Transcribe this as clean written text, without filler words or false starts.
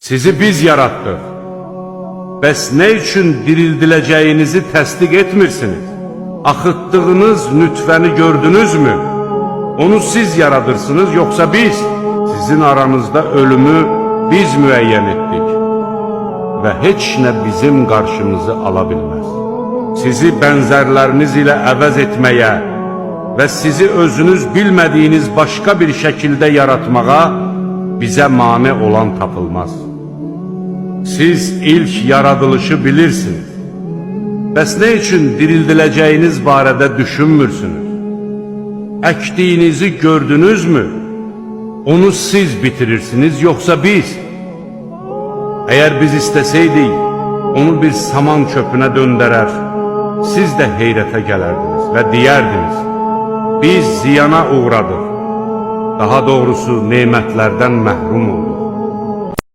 Sizi biz yaratdıq. Bəs nə üçün dirildiləcəyinizi təsdiq etmirsiniz? Axıtdığınız nütfəni gördünüzmü? Onu siz yaradırsınız, yoxsa biz? Sizin aranızda ölümü biz müəyyən etdik və heç nə bizim qarşımızı ala bilməz. Sizi bənzərləriniz ilə əvəz etməyə və sizi özünüz bilmədiyiniz başqa bir şəkildə yaratmağa bizə mane olan tapılmaz. Siz ilk yaradılışı bilirsiniz. Bəs nə üçün dirildiləcəyiniz barədə düşünmürsünüz? Əkdiyinizi gördünüzmü? Onu siz bitirirsiniz, yoxsa biz? Əgər biz istəsəydik, onu bir saman çöpünə döndərər, siz də heyrətə gələrdiniz və deyərdiniz, biz ziyana uğradıq, daha doğrusu nemətlərdən məhrum olduq.